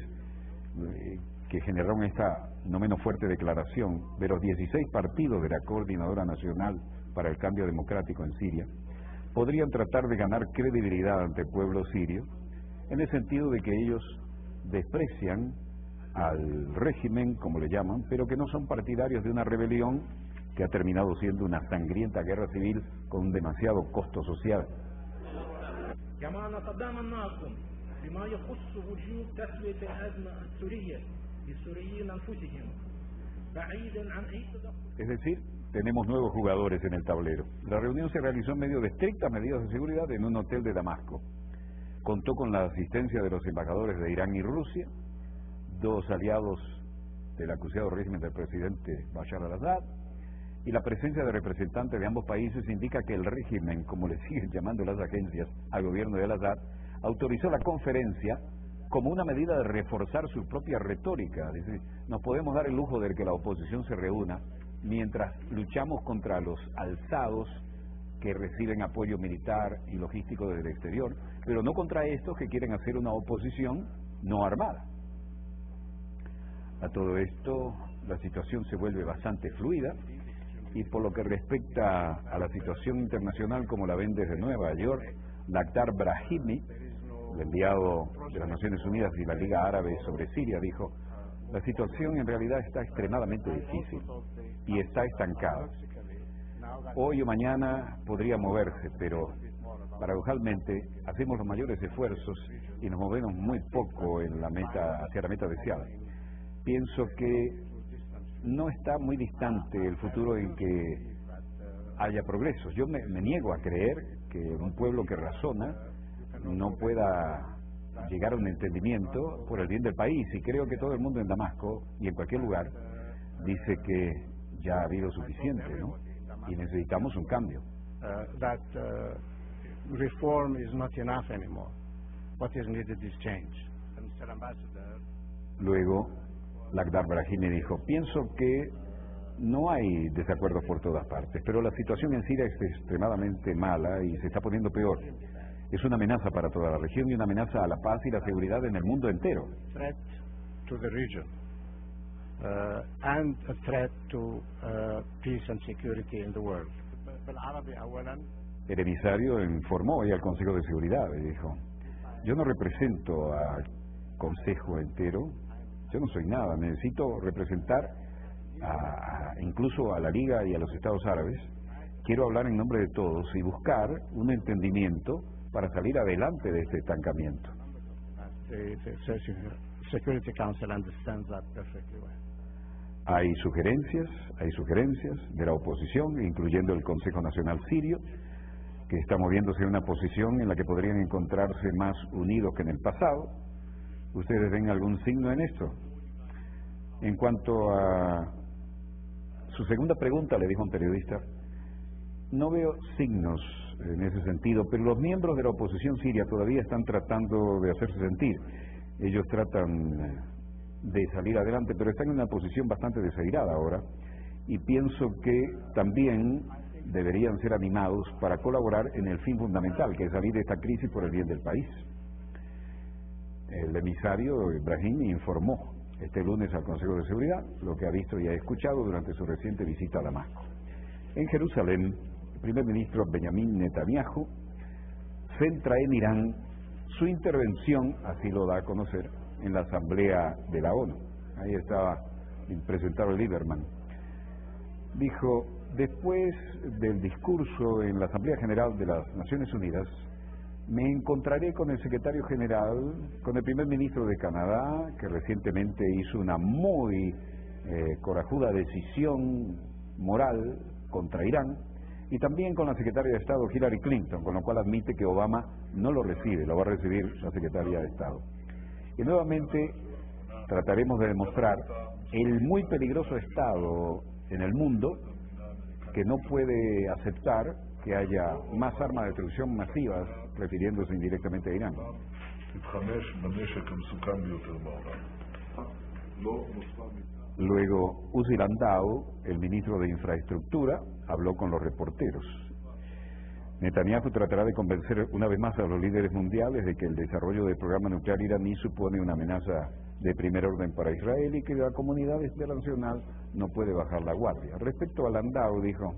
que generaron esta no menos fuerte declaración de los 16 partidos de la Coordinadora Nacional para el Cambio Democrático en Siria podrían tratar de ganar credibilidad ante el pueblo sirio, en el sentido de que ellos desprecian al régimen, como le llaman, pero que no son partidarios de una rebelión que ha terminado siendo una sangrienta guerra civil con un demasiado costo social. Es decir, tenemos nuevos jugadores en el tablero. La reunión se realizó en medio de estrictas medidas de seguridad en un hotel de Damasco. Contó con la asistencia de los embajadores de Irán y Rusia, dos aliados del acusado régimen del presidente Bashar al-Assad, y la presencia de representantes de ambos países indica que el régimen, como le siguen llamando las agencias al gobierno de al-Assad, autorizó la conferencia como una medida de reforzar su propia retórica. Es decir, nos podemos dar el lujo de que la oposición se reúna mientras luchamos contra los alzados que reciben apoyo militar y logístico desde el exterior, pero no contra estos que quieren hacer una oposición no armada. A todo esto, la situación se vuelve bastante fluida, y por lo que respecta a la situación internacional, como la ven desde Nueva York, Lakhdar Brahimi, el enviado de las Naciones Unidas y la Liga Árabe sobre Siria, dijo: la situación en realidad está extremadamente difícil y está estancada. Hoy o mañana podría moverse, pero paradojalmente hacemos los mayores esfuerzos y nos movemos muy poco en la meta, hacia la meta deseada. Pienso que no está muy distante el futuro en que haya progresos. Yo me niego a creer que un pueblo que razona no pueda llegar a un entendimiento por el bien del país, y creo que todo el mundo en Damasco y en cualquier lugar dice que ya ha habido suficiente, ¿no? Y necesitamos un cambio. Reform is not enough anymore. What is needed is change. Luego, Lakhdar Brahimi dijo: pienso que no hay desacuerdos por todas partes, pero la situación en Siria es extremadamente mala y se está poniendo peor. Es una amenaza para toda la región y una amenaza a la paz y la seguridad en el mundo entero. Threat to the region. and a threat to peace and security in the world. El emisario informó hoy al Consejo de Seguridad y dijo: yo no represento al Consejo entero, yo no soy nada, necesito representar incluso a la Liga y a los Estados Árabes. Quiero hablar en nombre de todos y buscar un entendimiento para salir adelante de este estancamiento. The Security Council understands that perfectly well. Hay sugerencias de la oposición, incluyendo el Consejo Nacional Sirio, que está moviéndose en una posición en la que podrían encontrarse más unidos que en el pasado. ¿Ustedes ven algún signo en esto? En cuanto a su segunda pregunta, le dijo un periodista, no veo signos en ese sentido, pero los miembros de la oposición siria todavía están tratando de hacerse sentir. Ellos tratan de salir adelante, pero están en una posición bastante desairada ahora, y pienso que también deberían ser animados para colaborar en el fin fundamental, que es salir de esta crisis por el bien del país. El emisario Ibrahim informó este lunes al Consejo de Seguridad lo que ha visto y ha escuchado durante su reciente visita a Damasco. En Jerusalén, el primer ministro Benjamin Netanyahu centra en Irán su intervención, así lo da a conocer, en la Asamblea de la ONU. Ahí estaba el presentador Lieberman. Dijo: después del discurso en la Asamblea General de las Naciones Unidas, me encontraré con el secretario general, con el primer ministro de Canadá, que recientemente hizo una muy corajuda decisión moral contra Irán, y también con la secretaria de Estado Hillary Clinton, con lo cual admite que Obama no lo recibe, lo va a recibir la secretaria de Estado. Y nuevamente trataremos de demostrar el muy peligroso estado en el mundo que no puede aceptar que haya más armas de destrucción masivas, refiriéndose indirectamente a Irán. Luego, Uzi Landau, el ministro de Infraestructura, habló con los reporteros. Netanyahu tratará de convencer una vez más a los líderes mundiales de que el desarrollo del programa nuclear iraní supone una amenaza de primer orden para Israel y que la comunidad internacional no puede bajar la guardia. Respecto a Landau, dijo: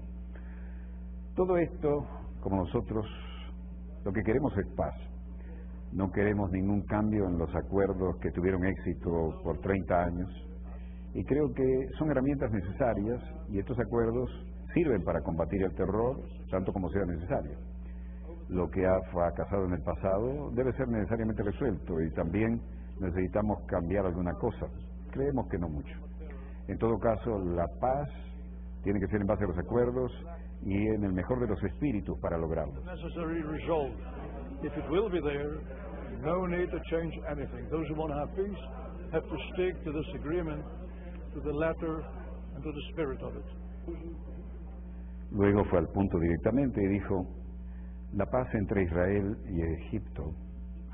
todo esto, como nosotros, lo que queremos es paz. No queremos ningún cambio en los acuerdos que tuvieron éxito por 30 años. Y creo que son herramientas necesarias y estos acuerdos sirven para combatir el terror tanto como sea necesario. Lo que ha fracasado en el pasado debe ser necesariamente resuelto y también necesitamos cambiar alguna cosa. Creemos que no mucho. En todo caso, la paz tiene que ser en base a los acuerdos y en el mejor de los espíritus para lograrlo. Luego fue al punto directamente y dijo: la paz entre Israel y Egipto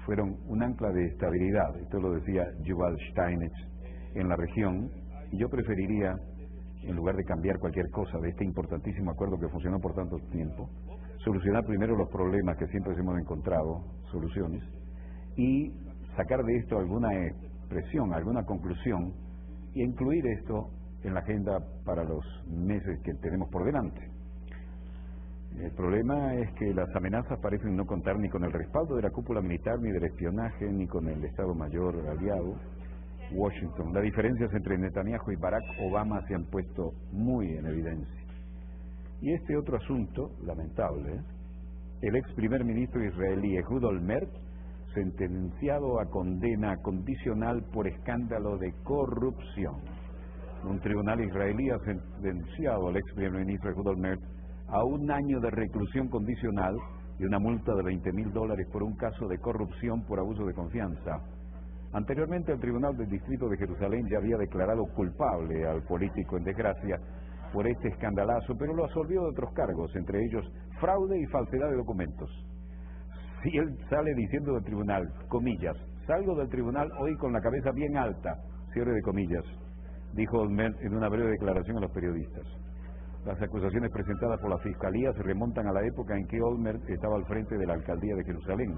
fueron un ancla de estabilidad, esto lo decía Yuval Steinitz, en la región, y yo preferiría, en lugar de cambiar cualquier cosa de este importantísimo acuerdo que funcionó por tanto tiempo, solucionar primero los problemas que siempre hemos encontrado, soluciones, y sacar de esto alguna expresión, alguna conclusión, y incluir esto en la agenda para los meses que tenemos por delante. El problema es que las amenazas parecen no contar ni con el respaldo de la cúpula militar, ni del espionaje, ni con el Estado Mayor aliado, Washington. Las diferencias entre Netanyahu y Barack Obama se han puesto muy en evidencia. Y este otro asunto, lamentable, el ex primer ministro israelí Ehud Olmert, sentenciado a condena condicional por escándalo de corrupción. Un tribunal israelí ha sentenciado al ex primer ministro Ehud Olmert a 1 año de reclusión condicional y una multa de $20,000 por un caso de corrupción por abuso de confianza. Anteriormente, el Tribunal del Distrito de Jerusalén ya había declarado culpable al político en desgracia por este escandalazo, pero lo absolvió de otros cargos, entre ellos fraude y falsedad de documentos. Si él sale diciendo del tribunal, comillas, salgo del tribunal hoy con la cabeza bien alta, cierre de comillas, dijo Olmert en una breve declaración a los periodistas. Las acusaciones presentadas por la Fiscalía se remontan a la época en que Olmert estaba al frente de la Alcaldía de Jerusalén,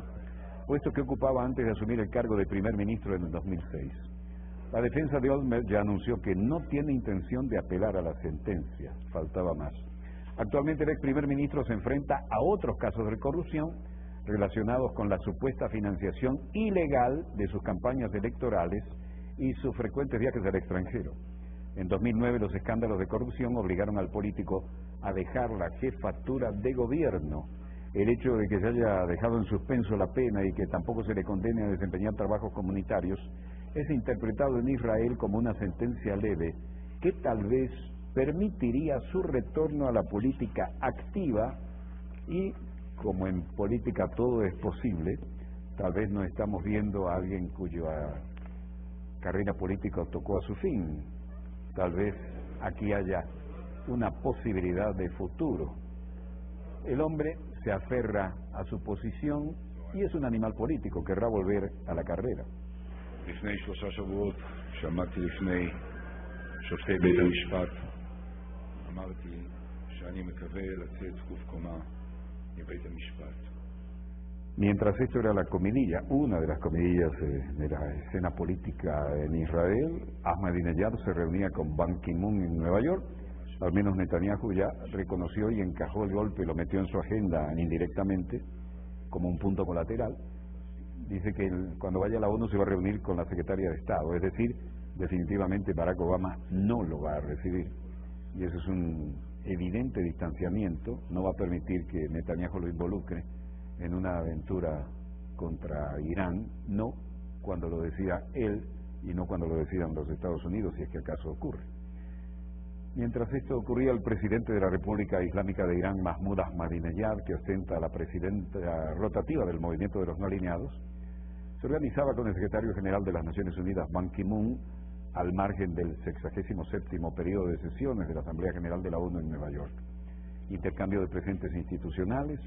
puesto que ocupaba antes de asumir el cargo de primer ministro en el 2006. La defensa de Olmert ya anunció que no tiene intención de apelar a la sentencia. Faltaba más. Actualmente el ex primer ministro se enfrenta a otros casos de corrupción relacionados con la supuesta financiación ilegal de sus campañas electorales y sus frecuentes viajes al extranjero. En 2009 los escándalos de corrupción obligaron al político a dejar la jefatura de gobierno. El hecho de que se haya dejado en suspenso la pena y que tampoco se le condene a desempeñar trabajos comunitarios es interpretado en Israel como una sentencia leve que tal vez permitiría su retorno a la política activa y, como en política todo es posible, tal vez no estamos viendo a alguien cuya carrera política tocó a su fin. Tal vez aquí haya una posibilidad de futuro. El hombre se aferra a su posición y es un animal político, querrá volver a la carrera. לפני 3 שבועות שעמדתי לפני שופטי בית המשפט אמרתי שאני מקווה לצאת זקוף קומה מבית המשפט. Mientras esto era la comidilla, una de las comidillas de la escena política en Israel, Ahmadinejad se reunía con Ban Ki-moon en Nueva York. Al menos Netanyahu ya reconoció y encajó el golpe y lo metió en su agenda indirectamente como un punto colateral. Dice que cuando vaya a la ONU se va a reunir con la secretaria de Estado, es decir, definitivamente Barack Obama no lo va a recibir. Y eso es un evidente distanciamiento, no va a permitir que Netanyahu lo involucre en una aventura contra Irán, no cuando lo decida él y no cuando lo decidan los Estados Unidos, si es que acaso ocurre. Mientras esto ocurría, el presidente de la República Islámica de Irán, Mahmoud Ahmadinejad, que ostenta la presidenta rotativa del Movimiento de los No Alineados, se organizaba con el secretario general de las Naciones Unidas, Ban Ki-moon, al margen del 67º periodo de sesiones de la Asamblea General de la ONU en Nueva York. Intercambio de presentes institucionales.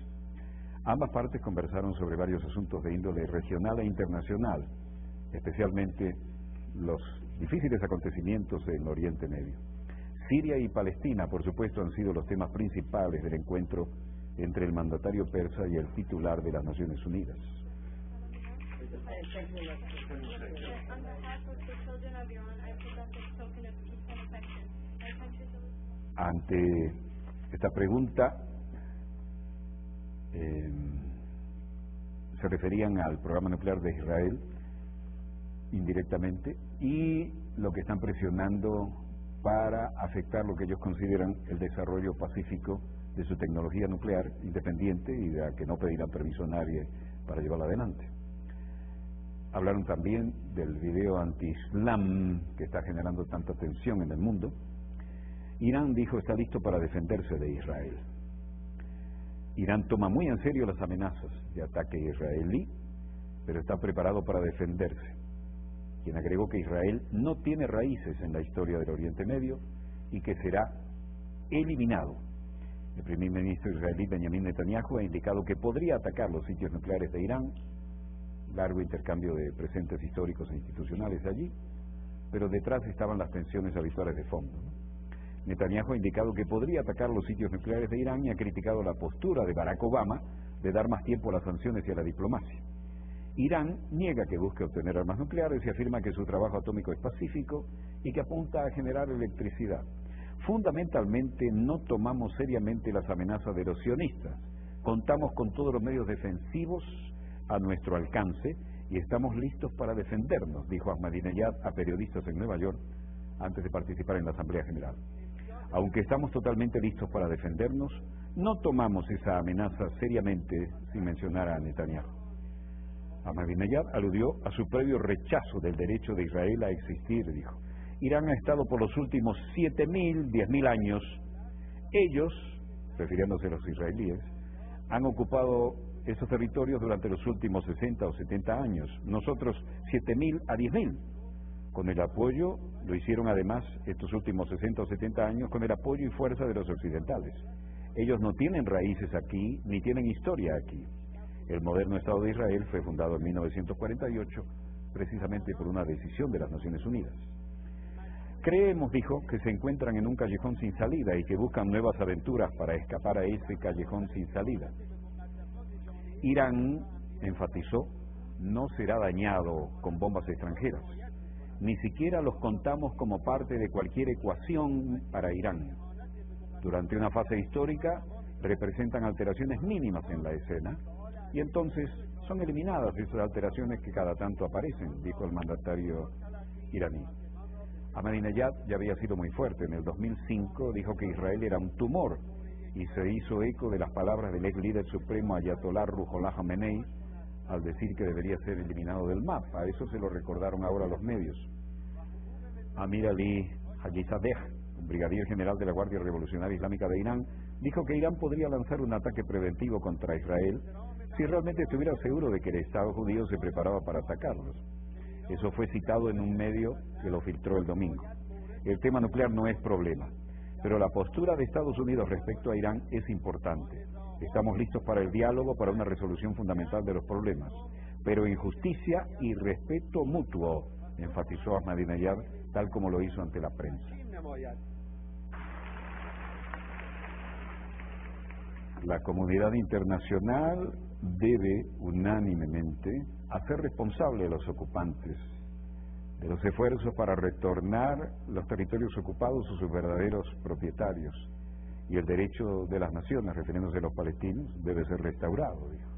Ambas partes conversaron sobre varios asuntos de índole regional e internacional, especialmente los difíciles acontecimientos en Oriente Medio. Siria y Palestina, por supuesto, han sido los temas principales del encuentro entre el mandatario persa y el titular de las Naciones Unidas. Ante esta pregunta, se referían al programa nuclear de Israel indirectamente y lo que están presionando para afectar lo que ellos consideran el desarrollo pacífico de su tecnología nuclear independiente y de la que no pedirán permiso a nadie para llevarla adelante. Hablaron también del video anti-islam que está generando tanta tensión en el mundo. Irán dijo está listo para defenderse de Israel. Irán toma muy en serio las amenazas de ataque israelí, pero está preparado para defenderse. Quien agregó que Israel no tiene raíces en la historia del Oriente Medio y que será eliminado. El primer ministro israelí Benjamin Netanyahu ha indicado que podría atacar los sitios nucleares de Irán. Largo intercambio de presentes históricos e institucionales allí, pero detrás estaban las tensiones habituales de fondo, ¿no? Netanyahu ha indicado que podría atacar los sitios nucleares de Irán y ha criticado la postura de Barack Obama de dar más tiempo a las sanciones y a la diplomacia. Irán niega que busque obtener armas nucleares y afirma que su trabajo atómico es pacífico y que apunta a generar electricidad. Fundamentalmente no tomamos seriamente las amenazas de los sionistas. Contamos con todos los medios defensivos a nuestro alcance y estamos listos para defendernos, dijo Ahmadinejad a periodistas en Nueva York antes de participar en la Asamblea General. Aunque estamos totalmente listos para defendernos, no tomamos esa amenaza seriamente sin mencionar a Netanyahu. Ahmadinejad aludió a su previo rechazo del derecho de Israel a existir, dijo. Irán ha estado por los últimos 7.000, 10.000 años. Ellos, refiriéndose a los israelíes, han ocupado esos territorios durante los últimos 60 o 70 años. Nosotros 7.000 a 10.000. Con el apoyo, lo hicieron además estos últimos 60 o 70 años, con el apoyo y fuerza de los occidentales. Ellos no tienen raíces aquí, ni tienen historia aquí. El moderno Estado de Israel fue fundado en 1948, precisamente por una decisión de las Naciones Unidas. Creemos, dijo, que se encuentran en un callejón sin salida y que buscan nuevas aventuras para escapar a ese callejón sin salida. Irán, enfatizó, no será dañado con bombas extranjeras. Ni siquiera los contamos como parte de cualquier ecuación para Irán. Durante una fase histórica representan alteraciones mínimas en la escena y entonces son eliminadas esas alteraciones que cada tanto aparecen, dijo el mandatario iraní. Ahmadinejad ya había sido muy fuerte. En el 2005 dijo que Israel era un tumor y se hizo eco de las palabras del ex líder supremo Ayatollah Ruhollah Khomeini al decir que debería ser eliminado del mapa. Eso se lo recordaron ahora los medios. Amir Ali Hajizadeh, brigadier general de la Guardia Revolucionaria Islámica de Irán, dijo que Irán podría lanzar un ataque preventivo contra Israel si realmente estuviera seguro de que el Estado judío se preparaba para atacarlos. Eso fue citado en un medio que lo filtró el domingo. El tema nuclear no es problema, pero la postura de Estados Unidos respecto a Irán es importante. Estamos listos para el diálogo, para una resolución fundamental de los problemas, pero en justicia y respeto mutuo, enfatizó Ahmadinejad, tal como lo hizo ante la prensa. La comunidad internacional debe unánimemente hacer responsable a los ocupantes de los esfuerzos para retornar los territorios ocupados a sus verdaderos propietarios, y el derecho de las naciones, refiriéndose a los palestinos, debe ser restaurado, dijo.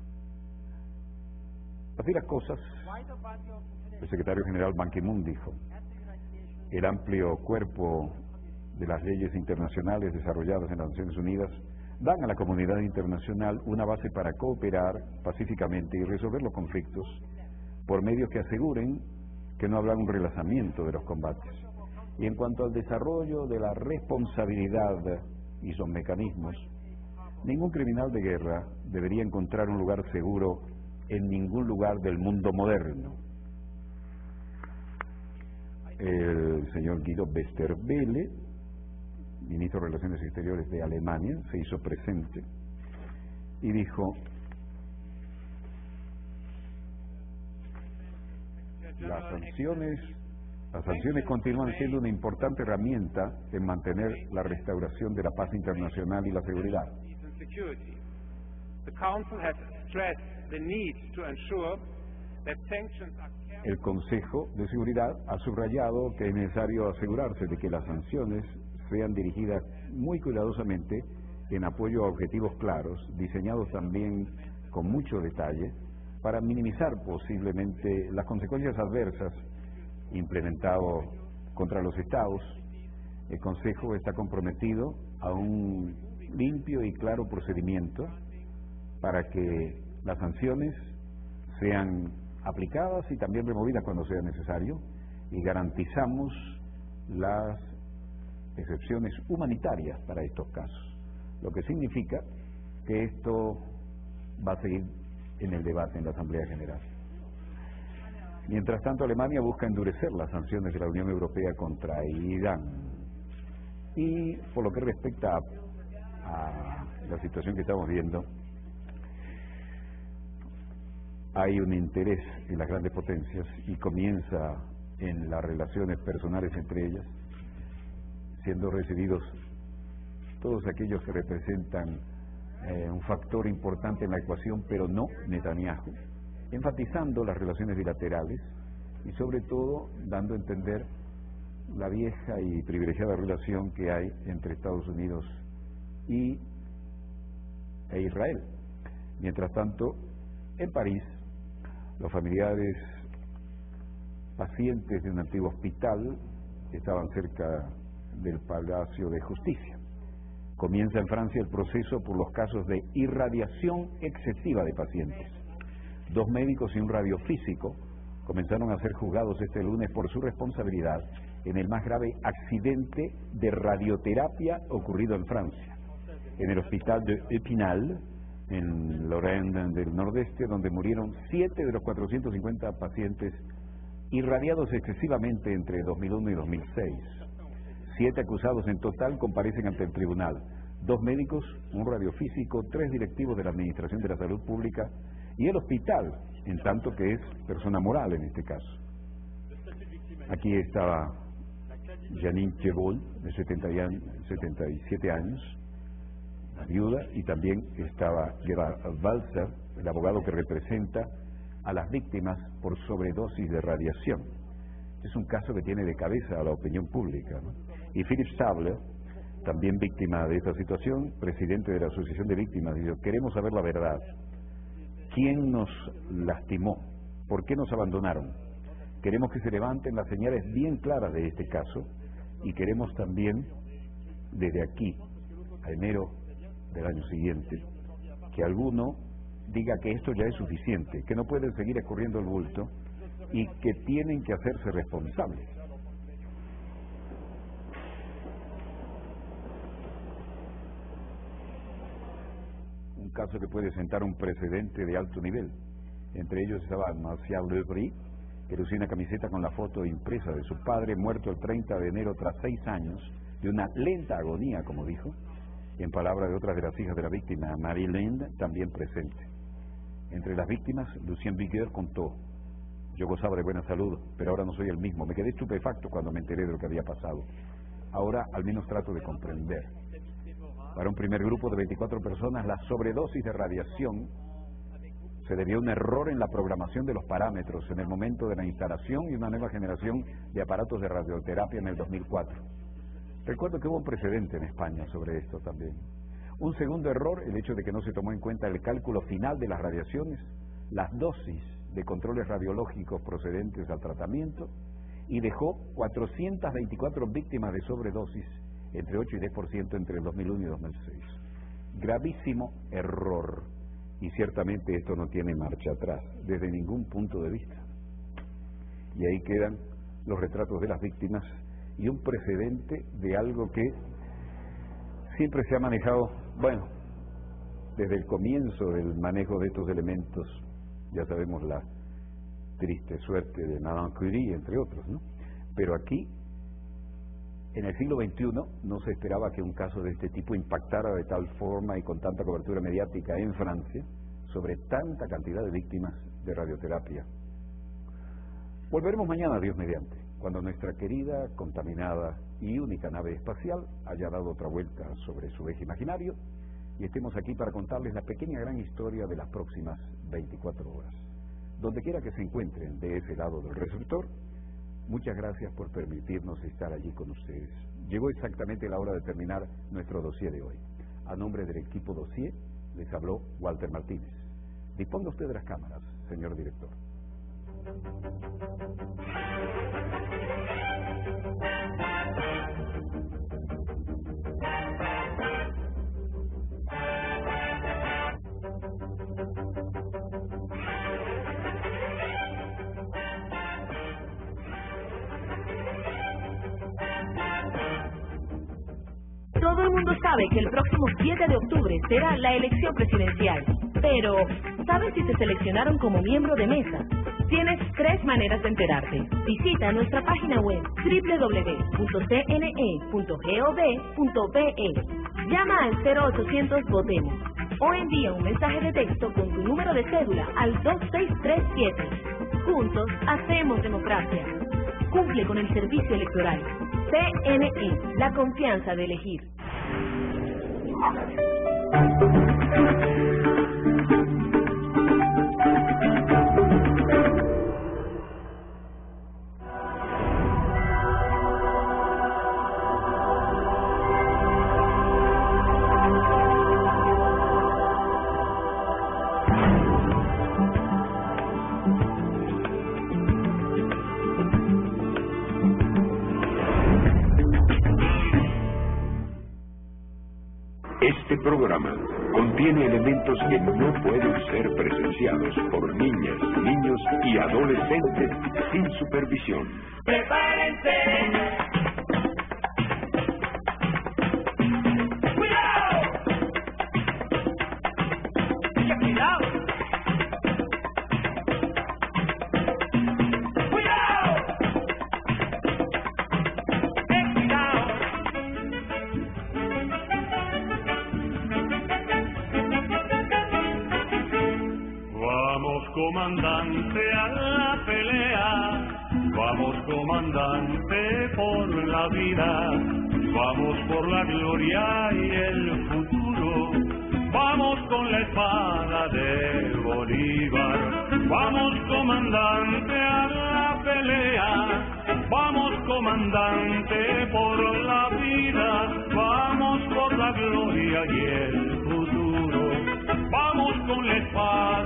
Así las cosas, el secretario general Ban Ki-moon dijo: el amplio cuerpo de las leyes internacionales desarrolladas en las Naciones Unidas dan a la comunidad internacional una base para cooperar pacíficamente y resolver los conflictos por medios que aseguren que no habrá un relazamiento de los combates. Y en cuanto al desarrollo de la responsabilidad y sus mecanismos, ningún criminal de guerra debería encontrar un lugar seguro en ningún lugar del mundo moderno. El señor Guido Westerwelle, ministro de Relaciones Exteriores de Alemania, se hizo presente y dijo: las sanciones continúan siendo una importante herramienta en mantener la restauración de la paz internacional y la seguridad. El Consejo de Seguridad ha subrayado que es necesario asegurarse de que las sanciones sean dirigidas muy cuidadosamente en apoyo a objetivos claros, diseñados también con mucho detalle, para minimizar posiblemente las consecuencias adversas implementado contra los Estados. El Consejo está comprometido a un limpio y claro procedimiento para que las sanciones sean aplicadas y también removidas cuando sea necesario, y garantizamos las excepciones humanitarias para estos casos, lo que significa que esto va a seguir en el debate en la Asamblea General. Mientras tanto, Alemania busca endurecer las sanciones de la Unión Europea contra Irán. Y por lo que respecta a la situación que estamos viendo, hay un interés en las grandes potencias y comienza en las relaciones personales entre ellas, siendo recibidos todos aquellos que representan un factor importante en la ecuación, pero no Netanyahu, enfatizando las relaciones bilaterales y sobre todo dando a entender la vieja y privilegiada relación que hay entre Estados Unidos e Israel. Mientras tanto, en París, los familiares pacientes de un antiguo hospital estaban cerca del Palacio de Justicia. Comienza en Francia el proceso por los casos de irradiación excesiva de pacientes. 2 médicos y un radiofísico comenzaron a ser juzgados este lunes por su responsabilidad en el más grave accidente de radioterapia ocurrido en Francia, en el hospital de Épinal, en Lorraine del Nordeste, donde murieron 7 de los 450 pacientes irradiados excesivamente entre 2001 y 2006. 7 acusados en total comparecen ante el tribunal: 2 médicos, un radiofísico, 3 directivos de la Administración de la Salud Pública y el hospital, en tanto que es persona moral en este caso. Aquí estaba Janine Chevol, de 77 años, la viuda, y también estaba Gerard Walser, el abogado que representa a las víctimas por sobredosis de radiación. Es un caso que tiene de cabeza a la opinión pública, ¿no? Y Philip Stabler, también víctima de esta situación, presidente de la Asociación de Víctimas, dijo: queremos saber la verdad. ¿Quién nos lastimó? ¿Por qué nos abandonaron? Queremos que se levanten las señales bien claras de este caso y queremos también, desde aquí a enero del año siguiente, que alguno diga que esto ya es suficiente, que no pueden seguir escurriendo el bulto y que tienen que hacerse responsables. Un caso que puede sentar un precedente de alto nivel. Entre ellos estaba Martial Lebris, que lucía una camiseta con la foto impresa de su padre, muerto el 30 de enero tras 6 años de una lenta agonía, como dijo, y en palabras de otras de las hijas de la víctima, Marie-Linde, también presente. Entre las víctimas, Lucien Vigueur contó: yo gozaba de buena salud, pero ahora no soy el mismo. Me quedé estupefacto cuando me enteré de lo que había pasado. Ahora al menos trato de comprender. Para un primer grupo de 24 personas, la sobredosis de radiación se debió a un error en la programación de los parámetros en el momento de la instalación y una nueva generación de aparatos de radioterapia en el 2004. Recuerdo que hubo un precedente en España sobre esto también. Un segundo error, el hecho de que no se tomó en cuenta el cálculo final de las radiaciones, las dosis de controles radiológicos procedentes al tratamiento, y dejó 424 víctimas de sobredosis, entre 8 y 10% entre el 2001 y 2006. Gravísimo error. Y ciertamente esto no tiene marcha atrás, desde ningún punto de vista. Y ahí quedan los retratos de las víctimas y un precedente de algo que siempre se ha manejado, bueno, desde el comienzo del manejo de estos elementos. Ya sabemos la triste suerte de Madame Curie, entre otros, ¿no? Pero aquí, en el siglo XXI, no se esperaba que un caso de este tipo impactara de tal forma y con tanta cobertura mediática en Francia sobre tanta cantidad de víctimas de radioterapia. Volveremos mañana, Dios mediante, cuando nuestra querida, contaminada y única nave espacial haya dado otra vuelta sobre su eje imaginario y estemos aquí para contarles la pequeña gran historia de las próximas 24 horas. Donde quiera que se encuentren de ese lado del receptor, muchas gracias por permitirnos estar allí con ustedes. Llegó exactamente la hora de terminar nuestro dossier de hoy. A nombre del equipo dossier, les habló Walter Martínez. Disponga usted de las cámaras, señor director. Todo el mundo sabe que el próximo 7 de octubre será la elección presidencial. Pero, ¿sabes si se seleccionaron como miembro de mesa? Tienes 3 maneras de enterarte. Visita nuestra página web www.cne.gov.be. Llama al 0800 Votemos o envía un mensaje de texto con tu número de cédula al 2637. Juntos hacemos democracia. Cumple con el servicio electoral. CNE, la confianza de elegir. Este programa contiene elementos que no pueden ser presenciados por niñas, niños y adolescentes sin supervisión. ¡Prepárense! Comandante, a la pelea, vamos comandante por la vida, vamos por la gloria y el futuro, vamos con la espada de Bolívar, vamos comandante a la pelea, comandante, por la vida, vamos por la gloria y el futuro, vamos con la espada